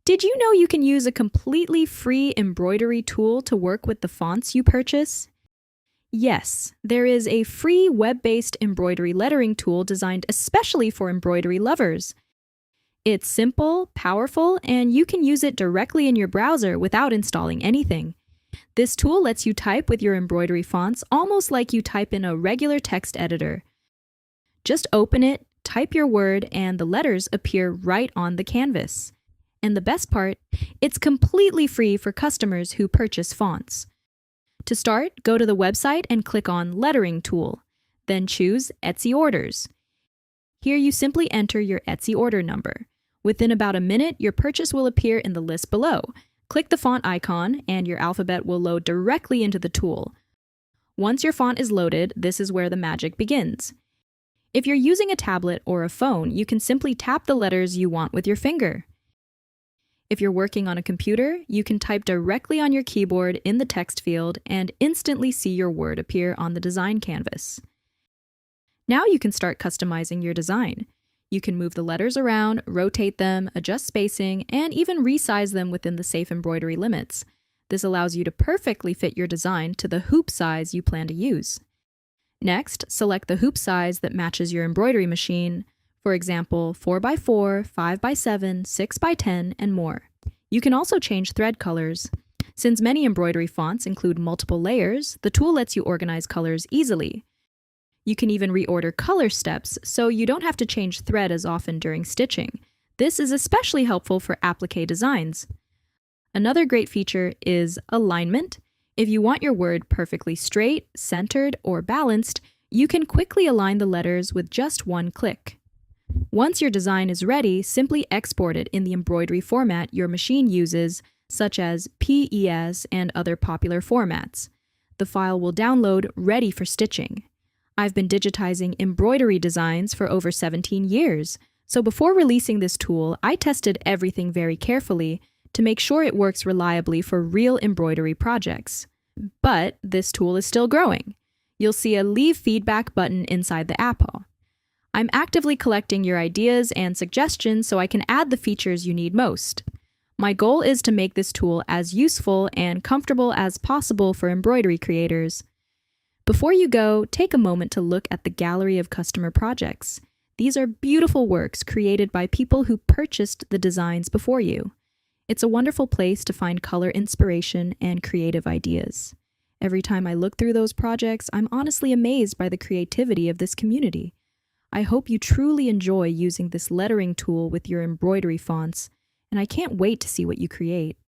Did you know you can use a completely free embroidery tool to work with the fonts you purchase? Yes, there is a free web-based embroidery lettering tool designed especially for embroidery lovers. It's simple, powerful, and you can use it directly in your browser without installing anything. This tool lets you type with your embroidery fonts almost like you type in a regular text editor. Just open it, type your word, and the letters appear right on the canvas. And the best part, it's completely free for customers who purchase fonts. To start, go to the website and click on Lettering Tool. Then choose Etsy Orders. Here you simply enter your Etsy order number. Within about a minute, your purchase will appear in the list below. Click the font icon, and your alphabet will load directly into the tool. Once your font is loaded, this is where the magic begins. If you're using a tablet or a phone, you can simply tap the letters you want with your finger. If you're working on a computer, you can type directly on your keyboard in the text field and instantly see your word appear on the design canvas. Now you can start customizing your design. You can move the letters around, rotate them, adjust spacing, and even resize them within the safe embroidery limits. This allows you to perfectly fit your design to the hoop size you plan to use. Next, select the hoop size that matches your embroidery machine. For example, 4x4, 5x7, 6x10, and more. You can also change thread colors. Since many embroidery fonts include multiple layers, the tool lets you organize colors easily. You can even reorder color steps, so you don't have to change thread as often during stitching. This is especially helpful for applique designs. Another great feature is alignment. If you want your word perfectly straight, centered, or balanced, you can quickly align the letters with just one click. Once your design is ready, simply export it in the embroidery format your machine uses, such as PES and other popular formats. The file will download ready for stitching. I've been digitizing embroidery designs for over 17 years, so before releasing this tool, I tested everything very carefully to make sure it works reliably for real embroidery projects. But this tool is still growing. You'll see a Leave Feedback button inside the app. I'm actively collecting your ideas and suggestions so I can add the features you need most. My goal is to make this tool as useful and comfortable as possible for embroidery creators. Before you go, take a moment to look at the gallery of customer projects. These are beautiful works created by people who purchased the designs before you. It's a wonderful place to find color inspiration and creative ideas. Every time I look through those projects, I'm honestly amazed by the creativity of this community. I hope you truly enjoy using this lettering tool with your embroidery fonts, and I can't wait to see what you create.